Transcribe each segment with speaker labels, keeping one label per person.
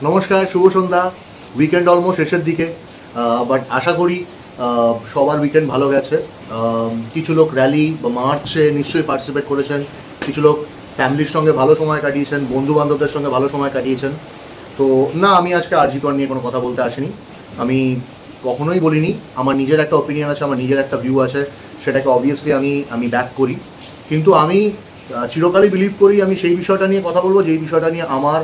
Speaker 1: নমস্কার, শুভ সন্ধ্যা। Weekend almost শেষের দিকে, বাট আশা করি সবার উইকেন্ড ভালো গেছে। কিছু লোক র্যালি বা মার্চে নিশ্চয়ই পার্টিসিপেট করেছেন, কিছু লোক ফ্যামিলির সঙ্গে ভালো সময় কাটিয়েছেন, বন্ধু বান্ধবদের সঙ্গে ভালো সময় কাটিয়েছেন। তো না, আমি আজকে আরজিকর নিয়ে কোনো কথা বলতে আসিনি। আমি কখনোই বলিনি। আমার নিজের একটা ওপিনিয়ন আছে, আমার নিজের একটা ভিউ আছে, সেটাকে অবভিয়াসলি আমি ব্যাক করি। কিন্তু আমি চিরকালই বিলিভ করি আমি সেই বিষয়টা নিয়ে কথা বলবো যেই বিষয়টা নিয়ে আমার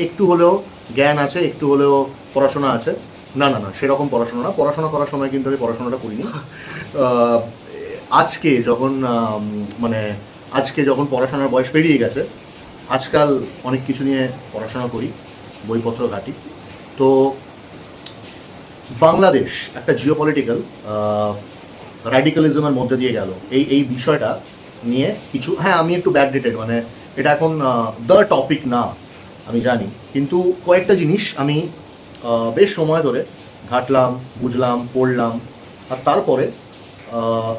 Speaker 1: একটু হলেও জ্ঞান আছে, একটু হলেও পড়াশোনা আছে। না না না, সেরকম পড়াশোনা না। পড়াশোনা করার সময় কিন্তু আমি পড়াশোনাটা করিনি। আহ, আজকে যখন মানে আজকে যখন পড়াশোনার বয়স পেরিয়ে গেছে, আজকাল অনেক কিছু নিয়ে পড়াশোনা করি, বইপত্র ঘাঁটি। তো বাংলাদেশ একটা জিওপলিটিক্যাল র্যাডিক্যালিজমের মধ্যে দিয়ে গেল। এই বিষয়টা নিয়ে কিছু, হ্যাঁ আমি একটু ব্যাকডেটেড, মানে এটা এখন দ্য টপিক না আমি জানি, কিন্তু কয়েকটা জিনিস আমি বেশ সময় ধরে ঘাটলাম, বুঝলাম, পড়লাম। আর তারপরে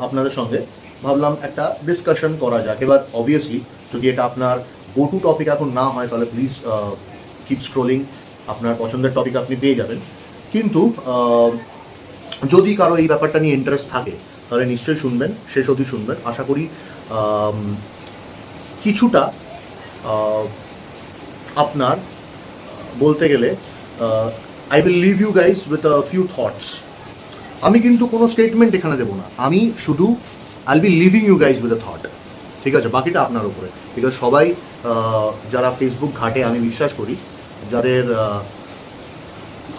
Speaker 1: আপনাদের সঙ্গে ভাবলাম একটা ডিসকাশন করা যাক। এবার অবভিয়াসলি যদি এটা আপনার গো টু টপিক এখন না হয়, তাহলে প্লিজ কিপ স্ক্রোলিং, আপনার পছন্দের টপিক আপনি পেয়ে যাবেন। কিন্তু যদি কারো এই ব্যাপারটা নিয়ে ইন্টারেস্ট থাকে, তাহলে নিশ্চয়ই শুনবেন, শেষ অবধি শুনবেন। আশা করি কিছুটা আপনার বলতে গেলে I will leave you guys with a few thoughts. আমি কিন্তু কোনো স্টেটমেন্ট এখানে দেবো না, আমি শুধু I will be leaving you guys with a thought. ঠিক আছে, বাকিটা আপনার উপরে। বিকজ সবাই যারা ফেসবুক ঘাটে, আমি বিশ্বাস করি যাদের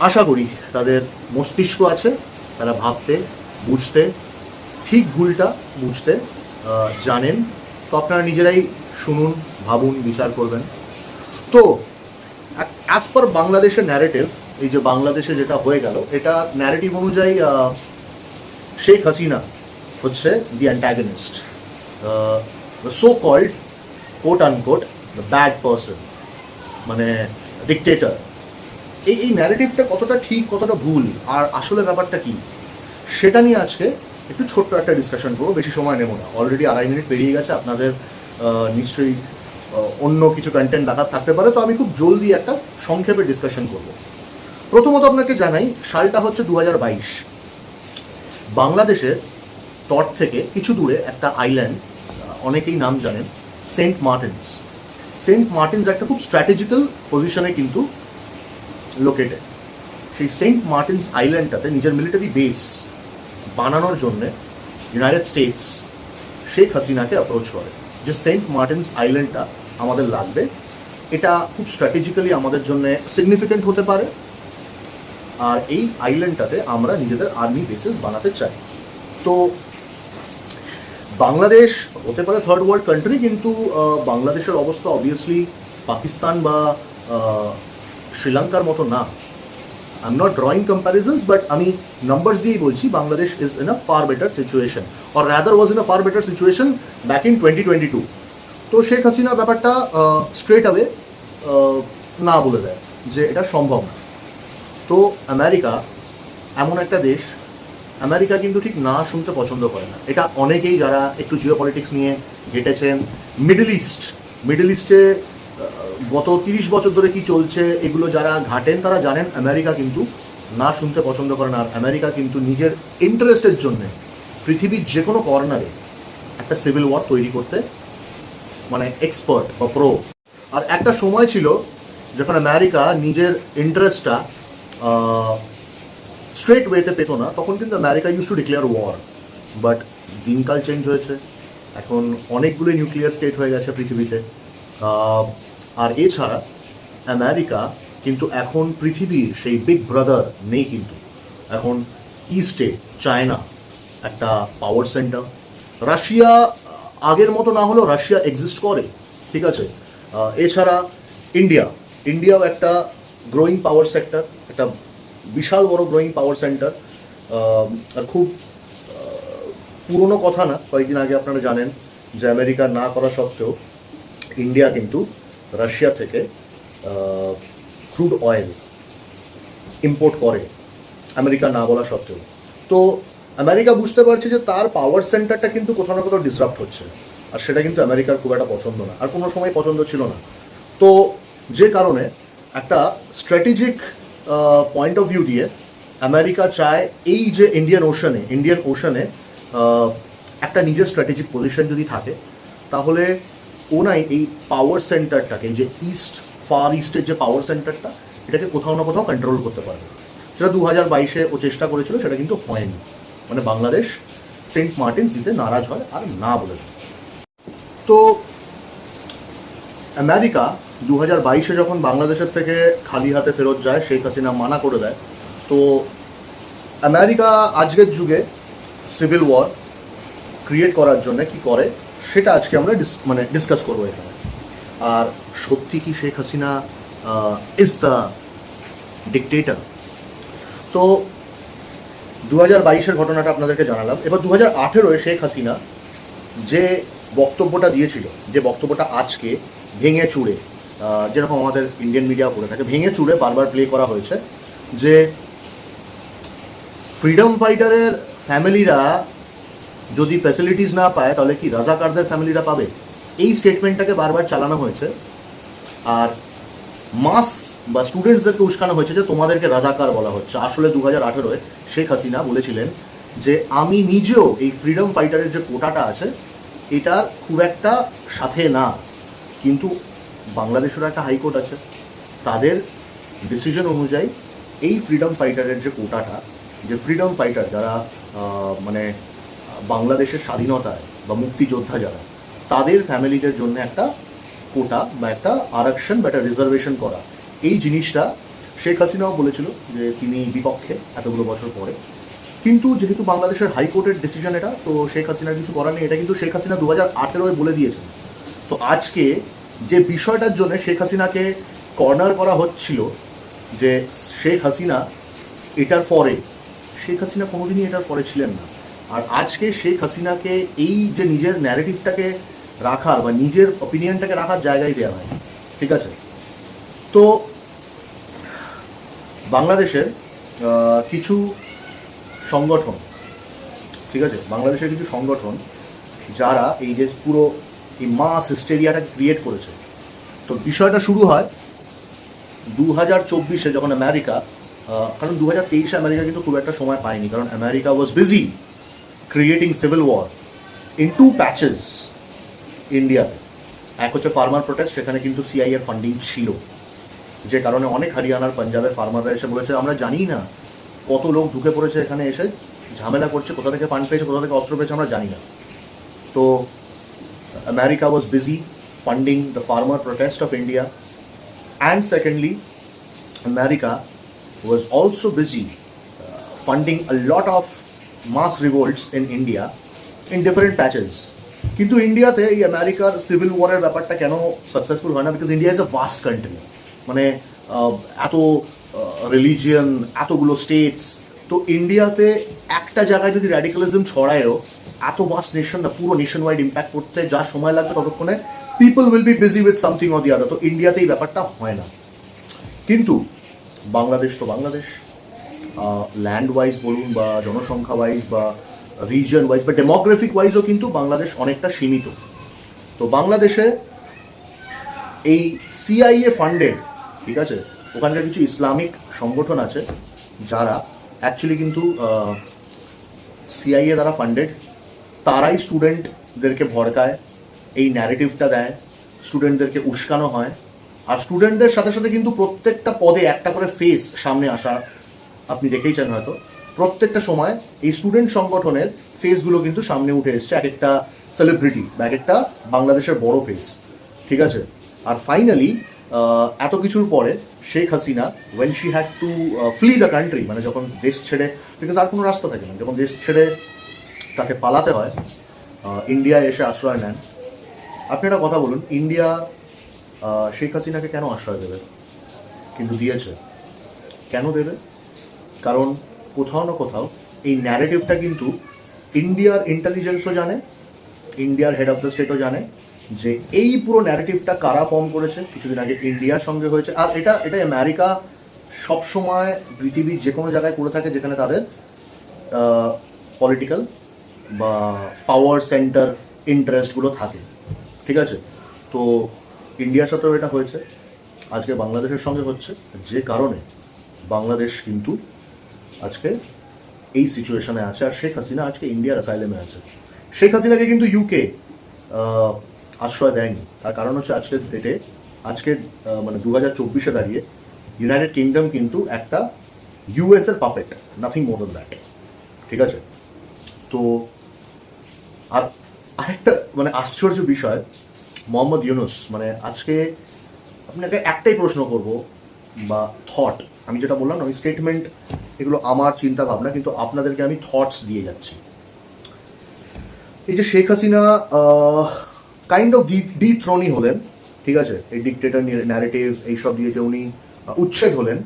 Speaker 1: আশা করি তাদের মস্তিষ্ক আছে, তারা ভাবতে, বুঝতে, ঠিক ভুলটা বুঝতে জানেন। তো আপনারা নিজেরাই শুনুন, ভাবুন, বিচার করবেন। তো অ্যাজ পার বাংলাদেশের ন্যারেটিভ, এই যে বাংলাদেশে যেটা হয়ে গেল, এটা ন্যারেটিভ অনুযায়ী শেখ হাসিনা হচ্ছে the antagonist, so called quote unquote the bad person, মানে ডিকটেটর। এই ন্যারেটিভটা কতটা ঠিক, কতটা ভুল, আর আসলে ব্যাপারটা কি, সেটা নিয়ে আজকে একটু ছোট্ট একটা ডিসকাশন করবো। বেশি সময় নেব না, অলরেডি 2.5 মিনিট পেরিয়ে গেছে। আপনাদের নিশ্চয়ই অন্য কিছু কন্টেন্ট দেখার থাকতে পারে, তো আমি খুব জলদি একটা সংক্ষেপে ডিসকাশন করব। প্রথমত আপনাকে জানাই, সালটা হচ্ছে 2022। বাংলাদেশের তট থেকে কিছু দূরে একটা আইল্যান্ড, অনেকেই নাম জানেন, সেন্ট মার্টিনস। সেন্ট মার্টিনস একটা খুব স্ট্র্যাটেজিক্যাল পজিশনে কিন্তু লোকেটেড। সেই সেন্ট মার্টিনস আইল্যান্ডটাতে নিজের মিলিটারি বেস বানানোর জন্যে ইউনাইটেড স্টেটস শেখ হাসিনাকে অ্যাপ্রোচ করে যে সেন্ট মার্টিনস আইল্যান্ডটা আমাদের লাগবে, এটা খুব স্ট্র্যাটেজিক্যালি আমাদের জন্য সিগনিফিকেন্ট হতে পারে, আর এই আইল্যান্ডটাতে আমরা নিজেদের আর্মি বেসেস বানাতে চাই। তো বাংলাদেশ হতে পারে থার্ড ওয়ার্ল্ড কান্ট্রি, কিন্তু বাংলাদেশের অবস্থা অবভিয়াসলি পাকিস্তান বা শ্রীলঙ্কার মতো না। I am not drawing কম্প্যারিজনস, but আমি নাম্বারস দিয়েই বলছি, Bangladesh is in a far better situation, or rather was in a far better situation back in 2022। তো শেখ হাসিনা ব্যাপারটা স্ট্রেট অ্যাওয়ে না বলে দেয় যে এটা সম্ভব না। তো আমেরিকা এমন একটা দেশ, আমেরিকা কিন্তু ঠিক না শুনতে পছন্দ করে না। এটা অনেকেই যারা একটু জিও পলিটিক্স নিয়ে ঘেটেছেন, মিডল ইস্টে গত 30 বছর ধরে কি চলছে এগুলো যারা ঘাটেন, তারা জানেন আমেরিকা কিন্তু না শুনতে পছন্দ করে না। আর আমেরিকা কিন্তু নিজের ইন্টারেস্টের জন্যে পৃথিবীর যে কোনো কর্নারে একটা সিভিল ওয়ার তৈরি করতে মানে এক্সপার্ট বা প্রো। আর একটা সময় ছিল যখন আমেরিকা নিজের ইন্টারেস্টটা স্ট্রেট ওয়েতে পেত না, তখন কিন্তু America use to declare war. But দিনকাল চেঞ্জ হয়েছে, এখন অনেকগুলো নিউক্লিয়ার স্টেট হয়ে গেছে পৃথিবীতে। আর এছাড়া আমেরিকা কিন্তু এখন পৃথিবীর সেই বিগ ব্রাদার নেই, কিন্তু এখন ইস্টে চায়না একটা পাওয়ার সেন্টার। রাশিয়া আগের মতো না হলেও রাশিয়া এক্সিস্ট করে, ঠিক আছে। এছাড়া ইন্ডিয়াও একটা গ্রোয়িং পাওয়ার সেক্টর, একটা বিশাল বড় গ্রোয়িং পাওয়ার সেন্টার। আর খুব পুরনো কথা না, কয়েকদিন আগে আপনারা জানেন যে আমেরিকা না করা সত্ত্বেও ইন্ডিয়া কিন্তু রাশিয়া থেকে ক্রুড অয়েল ইম্পোর্ট করে, আমেরিকা না বলা সত্ত্বেও। তো আমেরিকা বুঝতে পারছে যে তার পাওয়ার সেন্টারটা কিন্তু কোথাও না কোথাও ডিসরাপ্ট হচ্ছে, আর সেটা কিন্তু আমেরিকার খুব একটা পছন্দ না, আর কোনো সময় পছন্দ ছিল না। তো যে কারণে একটা স্ট্র্যাটেজিক পয়েন্ট অফ ভিউ দিয়ে আমেরিকা চায় এই যে ইন্ডিয়ান ওশানে একটা নিজের স্ট্র্যাটেজিক পজিশন যদি থাকে, তাহলে ওনাই এই পাওয়ার সেন্টারটাকে, যে ফার ইস্টের যে পাওয়ার সেন্টারটা, এটাকে কোথাও না কোথাও কন্ট্রোল করতে পারবে। সেটা 2022-এ ও চেষ্টা করেছিল, সেটা কিন্তু হয়নি। মানে বাংলাদেশ সেন্ট মার্টিনস দিতে নারাজ হয় আর না বলে দেয়। তো আমেরিকা 2022-এ যখন বাংলাদেশের থেকে খালি হাতে ফেরত যায়, শেখ হাসিনা মানা করে দেয়, তো আমেরিকা আজকের যুগে সিভিল ওয়ার ক্রিয়েট করার জন্য কি করে সেটা আজকে আমরা ডিসকাস করবো এখানে। আর সত্যি কি Sheikh Hasina is the dictator? তো 2022-এর ঘটনাটা আপনাদেরকে জানালাম। এবার 2018-এ শেখ হাসিনা যে বক্তব্যটা দিয়েছিল, যে বক্তব্যটা আজকে ভেঙে চুড়ে, যেরকম আমাদের ইন্ডিয়ান মিডিয়া করে থাকে, ভেঙে চুড়ে বারবার প্লে করা হয়েছে, যে ফ্রিডম ফাইটারের ফ্যামিলিরা যদি ফ্যাসিলিটিস না পায়, তাহলে কি রাজাকারদের ফ্যামিলিরা পাবে? এই স্টেটমেন্টটাকে বারবার চালানো হয়েছে। আর মাস বা স্টুডেন্টসদেরকে উস্কানো হয়েছে যে তোমাদেরকে রাজাকার বলা হচ্ছে। আসলে 2018-এ শেখ হাসিনা বলেছিলেন যে আমি নিজেও এই ফ্রিডম ফাইটারের যে কোটাটা আছে এটার খুব একটা সাথে না, কিন্তু বাংলাদেশের একটা হাইকোর্ট আছে, তাদের ডিসিশন অনুযায়ী এই ফ্রিডম ফাইটারের যে কোটাটা, যে ফ্রিডম ফাইটার যারা মানে বাংলাদেশের স্বাধীনতায় বা মুক্তিযোদ্ধা যারা, তাদের ফ্যামিলিদের জন্য একটা কোটা বা একটা আরক্ষণ বা একটা রিজার্ভেশন করা, এই জিনিসটা শেখ হাসিনাও বলেছিল যে তিনি বিপক্ষে এতগুলো বছর পরে। কিন্তু যেহেতু বাংলাদেশের হাইকোর্টের ডিসিশন এটা, তো শেখ হাসিনার কিছু করার নেই। এটা কিন্তু শেখ হাসিনা 2018-এ বলে দিয়েছেন। তো আজকে যে বিষয়টার জন্য শেখ হাসিনাকে কর্নার করা হচ্ছিল, যে শেখ হাসিনা এটার পরে, শেখ হাসিনা কোনোদিনই এটার পরে ছিলেন না। আর আজকে শেখ হাসিনাকে এই যে নিজের ন্যারেটিভটাকে রাখার বা নিজের অপিনিয়নটাকে রাখার জায়গায় দেওয়া হয়, ঠিক আছে? তো বাংলাদেশের কিছু সংগঠন, ঠিক আছে, বাংলাদেশের কিছু সংগঠন যারা এই যে পুরো এই মাস হিস্টেরিয়াটা ক্রিয়েট করেছে। তো বিষয়টা শুরু হয় 2024-এ যখন আমেরিকা, কারণ 2023-এ আমেরিকা কিন্তু খুব একটা সময় পায়নি, কারণ America was busy creating civil war in 2 patches ইন্ডিয়াতে। এক হচ্ছে ফার্মার প্রোটেস্ট, সেখানে কিন্তু সিআইএর ফান্ডিং ছিল, যে কারণে অনেক হরিয়ানার পাঞ্জাবের ফার্মাররা এসে বলেছে আমরা জানি না কত লোক ঢুকে পড়েছে এখানে, এসে ঝামেলা করছে, কোথা থেকে ফান্ড পেয়েছে, কোথা থেকে অস্ত্র পেয়েছে আমরা জানি না। তো America was busy funding the farmer protest of India, and secondly America was also busy funding a lot of mass revolts in India in different patches. কিন্তু ইন্ডিয়াতে এই আমেরিকার সিভিল ওয়ারের ব্যাপারটা কেন সাকসেসফুল হয় না? Because India is a vast country, মানে এত রিলিজিয়ন, এতগুলো স্টেটস। তো ইন্ডিয়াতে একটা জায়গায় যদি র্যাডিক্যালিজম ছড়ায়ও, এত ভাস্ট নেশন না, পুরো নেশন ওয়াইড ইম্প্যাক্ট করতে যা সময় লাগবে ততক্ষণে people will be busy with something or the other. তো ইন্ডিয়াতে এই ব্যাপারটা হয় না। কিন্তু বাংলাদেশ তো বাংলাদেশ, ল্যান্ড ওয়াইজ বলুন বা জনসংখ্যা ওয়াইজ বা রিজন ওয়াইজ বা ডেমোগ্রাফিক ওয়াইজও কিন্তু বাংলাদেশ অনেকটা সীমিত। তো বাংলাদেশে এই সিআইএ ফান্ডেড, ঠিক আছে, ওখানকার কিছু ইসলামিক সংগঠন আছে যারা অ্যাকচুয়ালি কিন্তু সিআইএ দ্বারা ফান্ডেড, তারাই স্টুডেন্টদেরকে ভড়কায়, এই ন্যারেটিভটা দেয়, স্টুডেন্টদেরকে উস্কানো হয়। আর স্টুডেন্টদের সাথে সাথে কিন্তু প্রত্যেকটা পদে একটা করে ফেস সামনে আসা আপনি দেখেইছেন হয়তো। প্রত্যেকটা সময় এই স্টুডেন্ট সংগঠনের ফেসগুলো কিন্তু সামনে উঠে এসছে, এক একটা সেলিব্রিটি বা এক একটা বাংলাদেশের বড় ফেস, ঠিক আছে। আর ফাইনালি এত কিছুর পরে Sheikh Hasina when she had to flee the country, মানে যখন দেশ ছেড়ে, বিকজ আর কোনো রাস্তা থাকে না, যখন দেশ ছেড়ে তাকে পালাতে হয়, ইন্ডিয়ায় এসে আশ্রয় নেন। আপনি একটা কথা বলুন, ইন্ডিয়া শেখ হাসিনাকে কেন আশ্রয় দেবে? কিন্তু দিয়েছে। কেন দেবে? কারণ কোথাও না কোথাও এই ন্যারেটিভটা কিন্তু ইন্ডিয়ার ইন্টেলিজেন্সও জানে, ইন্ডিয়ার হেড অফ দ্য স্টেটও জানে যে এই পুরো ন্যারেটিভটা কারা ফর্ম করেছে। কিছুদিন আগে ইন্ডিয়ার সঙ্গে হয়েছে, আর এটা আমেরিকা সবসময় পৃথিবীর যে কোনো জায়গায় করে থাকে যেখানে তাদের পলিটিক্যাল বা পাওয়ার সেন্টার ইন্টারেস্টগুলো থাকে, ঠিক আছে। তো ইন্ডিয়ার সাথেও এটা হয়েছে। আজকে বাংলাদেশের সঙ্গে হচ্ছে, যে কারণে বাংলাদেশ কিন্তু আজকে এই সিচুয়েশনে আছে। আর শেখ হাসিনা আজকে ইন্ডিয়ার অ্যাসাইলেমে আছে। শেখ হাসিনাকে কিন্তু ইউকে আশ্রয় দেয়নি। তার কারণ হচ্ছে আজকের ডেটে, আজকের মানে 2024-এ দাঁড়িয়ে ইউনাইটেড কিংডম কিন্তু একটা ইউএস এর puppet, nothing more than that. ঠিক আছে? তো আর আরেকটা মানে আশ্চর্য বিষয়, মোহাম্মদ ইউনুস, মানে আজকে আপনাকে একটাই প্রশ্ন করব বা থট, আমি যেটা বললাম আমি স্টেটমেন্ট, এগুলো আমার চিন্তা ভাবনা, কিন্তু আপনাদেরকে আমি থটস দিয়ে যাচ্ছি। এই যে শেখ হাসিনা কাইন্ড অফ ডিথ্রোনই হলেন, ঠিক আছে, এই ডিকটেটর ন্যারেটিভ এইসব দিয়ে যে উনি উচ্ছেদ হলেন,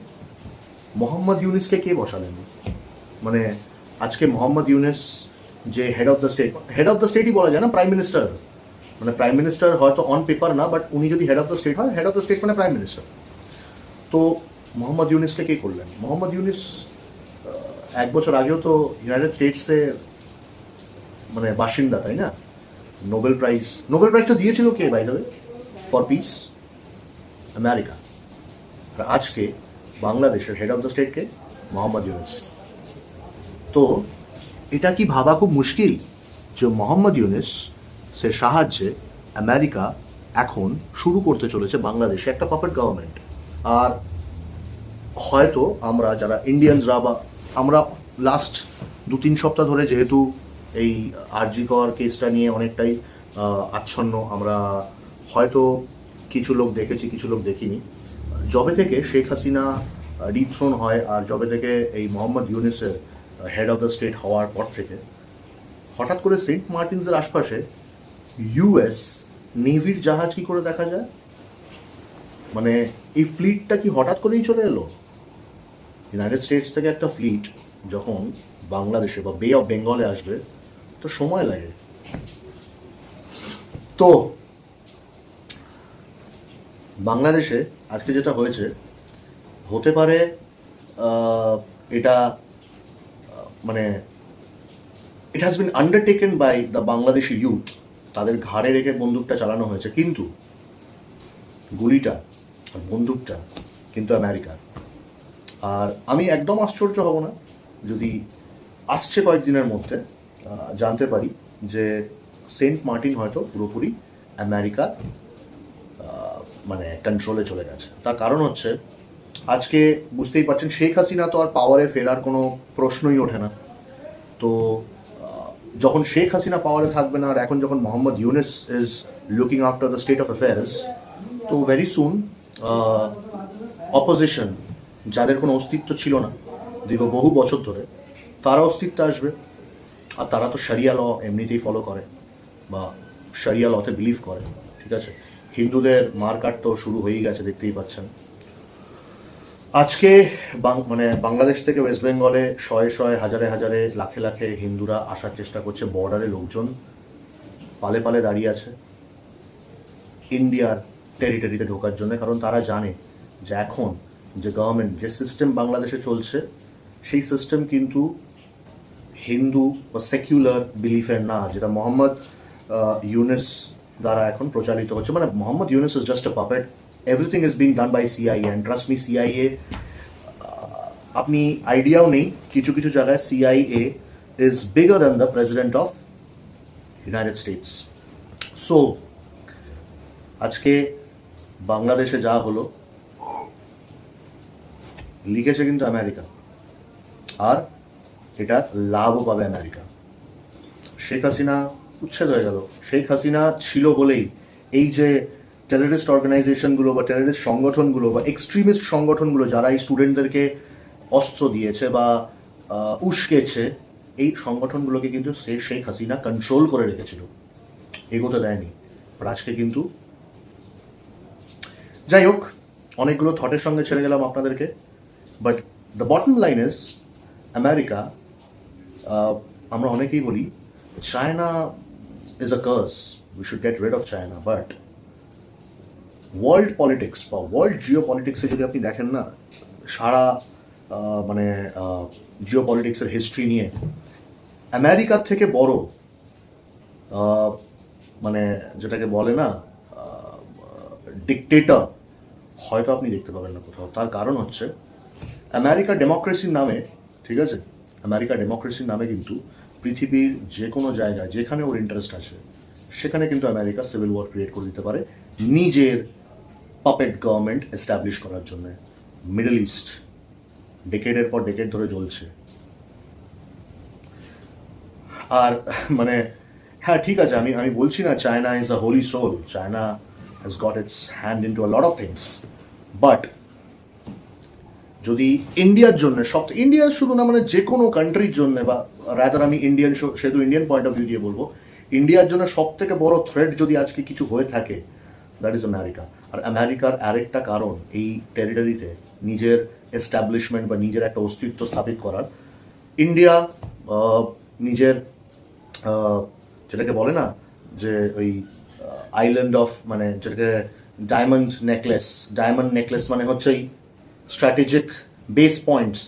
Speaker 1: মোহাম্মদ ইউনুসকে কে বসালেন? মানে আজকে মোহাম্মদ ইউনুস যে হেড অফ দ্য স্টেটই বলা যায় না, প্রাইম মিনিস্টার, মানে প্রাইম মিনিস্টার হয়তো অন পেপার না, বাট উনি যদি হেড অফ দ্য স্টেট হয়, হেড অফ দ্য স্টেট মানে প্রাইম মিনিস্টার। তো মোহাম্মদ ইউনুসকে কে করলেন? মোহাম্মদ ইউনুস 1 বছর আগেও তো ইউনাইটেড স্টেটসে মানে বাসিন্দা, তাই না? নোবেল প্রাইজটা দিয়েছিল কে by the way for peace? America. আর আজকে বাংলাদেশের হেড অফ দ্য স্টেটকে মোহাম্মদ ইউনুস। তো এটা কি ভাবা খুব মুশকিল যে মোহাম্মদ ইউনুস সে সাহায্যে আমেরিকা এখন শুরু করতে চলেছে বাংলাদেশে একটা পাপেট গভর্নমেন্ট। আর হয়তো আমরা যারা ইন্ডিয়ানসরা বা আমরা লাস্ট 2-3 সপ্তাহ ধরে যেহেতু এই আরজি কর কেসটা নিয়ে অনেকটাই আচ্ছন্ন, আমরা হয়তো কিছু লোক দেখেছি, কিছু লোক দেখিনি। যবে থেকে শেখ হাসিনা ডিথ্রোন হয় আর যবে থেকে এই মোহাম্মদ ইউনুসের হেড অফ দ্য স্টেট হওয়ার পর থেকে হঠাৎ করে সেন্ট মার্টিনসের আশপাশে ইউএস নেভির জাহাজ কি করে দেখা যায়? মানে এই ফ্লিটটা কি হঠাৎ করেই চলে এলো? ইউনাইটেড স্টেটস থেকে একটা ফ্লিট যখন বাংলাদেশে বা বে অফ বেঙ্গলে আসবে তো সময় লাগে। তো বাংলাদেশে আজকে যেটা হয়েছে, হতে পারে এটা মানে it has been undertaken by the Bangladeshi youth, তাদের ঘাড়ে রেখে বন্দুকটা চালানো হয়েছে, কিন্তু গুলিটা আর বন্দুকটা কিন্তু আমেরিকার। আর আমি একদম আশ্চর্য হব না যদি আসছে কয়েকদিনের মধ্যে জানতে পারি যে সেন্ট মার্টিন হয়তো পুরোপুরি আমেরিকার মানে কন্ট্রোলে চলে গেছে। তার কারণ হচ্ছে আজকে বুঝতেই পারছেন শেখ হাসিনা তো আর পাওয়ারে ফেরার কোনো প্রশ্নই ওঠে না। তো যখন শেখ হাসিনা পাওয়ারে থাকবে না, আর এখন যখন Mohammad Yunus is looking after the state of affairs, তো ভেরি সুন অপোজিশন, যাদের কোনো অস্তিত্ব ছিল না দীর্ঘ বহু বছর ধরে, তারা অস্তিত্ব আসবে। আর তারা তো শরিয়া ল এমনিতেই ফলো করে বা শরিয়া লতে বিলিভ করে, ঠিক আছে? হিন্দুদের মারকাট তো শুরু হয়েই গেছে, দেখতেই পাচ্ছেন। আজকে মানে বাংলাদেশ থেকে ওয়েস্ট বেঙ্গলে শয়ে শয়ে, হাজারে হাজারে, লাখে লাখে হিন্দুরা আসার চেষ্টা করছে। বর্ডারে লোকজন পালে পালে দাঁড়িয়ে আছে ইন্ডিয়ার টেরিটরিতে ঢোকার জন্য, কারণ তারা জানে যে এখন যে গভর্নমেন্ট, যে সিস্টেম বাংলাদেশে চলছে, সেই সিস্টেম কিন্তু হিন্দু বা সেকুলার বিলিফের না, যেটা মোহাম্মদ ইউনুস দ্বারা এখন প্রচারিত হচ্ছে। মানে Mohammad Yunus is just a puppet, everything is being done by CIA, and trust me, CIA আপনি আইডিয়াও নেই, কিছু কিছু জায়গায় CIA is bigger than the president of United States. So আজকে বাংলাদেশে যা হলো, লিখেছে কিন্তু আমেরিকা, আর এটা লাভও পাবে আমেরিকা। শেখ হাসিনা উচ্ছেদ হয়ে গেল। শেখ হাসিনা ছিল বলেই এই যে টেররিস্ট অর্গানাইজেশনগুলো বা টেররিস্ট সংগঠনগুলো বা এক্সট্রিমিস্ট সংগঠনগুলো যারা এই স্টুডেন্টদেরকে অস্ত্র দিয়েছে বা উস্কেছে, এই সংগঠনগুলোকে কিন্তু শেখ হাসিনা কন্ট্রোল করে রেখেছিল, এগোতে দেয়নি। আর আজকে কিন্তু যাই হোক, অনেকগুলো থটের সঙ্গে ছেড়ে গেলাম আপনাদেরকে, but the bottom line is America, আমরা অনেকেই বলি China is a curse, we should get rid of China, but world politics বা ওয়ার্ল্ড জিও পলিটিক্সে যদি আপনি দেখেন না, সারা মানে জিও পলিটিক্সের হিস্ট্রি নিয়ে আমেরিকার থেকে বড় মানে যেটাকে বলে না ডিকটেটর হয়তো আপনি দেখতে পাবেন না কোথাও। তার কারণ হচ্ছে আমেরিকা ডেমোক্রেসির নামে, ঠিক আছে, আমেরিকা ডেমোক্রেসির নামে কিন্তু পৃথিবীর যে কোনো জায়গায় যেখানে ওর ইন্টারেস্ট আছে সেখানে কিন্তু আমেরিকা সিভিল ওয়ার ক্রিয়েট করে দিতে পারে নিজের পাপেট গভর্নমেন্ট এস্টাবলিশ করার জন্য। মিডল ইস্ট ডেকেডের পর ডেকেড ধরে জ্বলছে। আর মানে হ্যাঁ ঠিক আছে, আমি বলছি না China is a holy soul, China has got its hand in to a lot of things, but যদি ইন্ডিয়ার জন্য ইন্ডিয়ার শুধু না, মানে যে কোনো কান্ট্রির জন্য, বা রাদার আমি ইন্ডিয়ান, সেহেতু ইন্ডিয়ান পয়েন্ট অফ ভিউ দিয়ে বলবো, ইন্ডিয়ার জন্য সব থেকে বড় থ্রেট যদি আজকে কিছু হয়ে থাকে, দ্যাট ইজ আমেরিকা। আর আমেরিকার আরেকটা কারণ এই টেরিটরিতে নিজের এস্টাবলিশমেন্ট বা নিজের একটা অস্তিত্ব স্থাপিত করার। ইন্ডিয়া নিজের যেটাকে বলে না যে ওই আইল্যান্ড অফ, মানে যেটাকে ডায়মন্ড নেকলেস মানে হচ্ছে এই স্ট্র্যাটেজিক বেস পয়েন্টস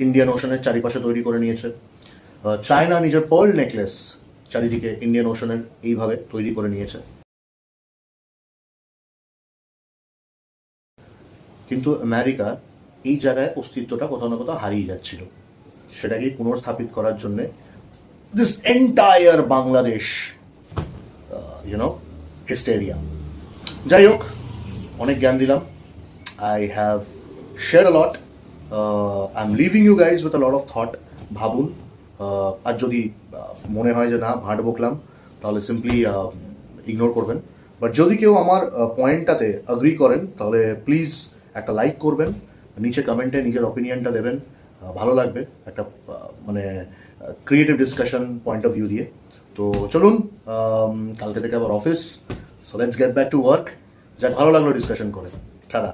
Speaker 1: ইন্ডিয়ান ওশনের চারিপাশে তৈরি করে নিয়েছে। চায়না নিজের পার্ল নেকলেস চারিদিকে ইন্ডিয়ান ওশনের এইভাবে তৈরি করে নিয়েছে। কিন্তু আমেরিকা এই জায়গায় অস্তিত্বটা কোথাও না কোথাও হারিয়ে যাচ্ছিল, সেটাকে পুনর্স্থাপিত করার জন্যে দিস এন্টায়ার বাংলাদেশ হিস্টেরিয়া। যাই হোক, অনেক জ্ঞান দিলাম। I have share a lot. I am leaving you guys with a lot of thought. ভাবুন, আর যদি মনে হয় যে না ভাট বকলাম, তাহলে সিম্পলি ইগনোর করবেন। বাট যদি কেউ আমার পয়েন্টটাতে অ্যাগ্রি করেন তাহলে প্লিজ একটা লাইক করবেন, নিচে কমেন্টে নিজের অপিনিয়নটা দেবেন, ভালো লাগবে একটা মানে creative discussion point of view দিয়ে। তো চলুন, কালকে থেকে আবার office, so let's get back to work. যাক, ভালো লাগলো ডিসকাশন করে। টাটা।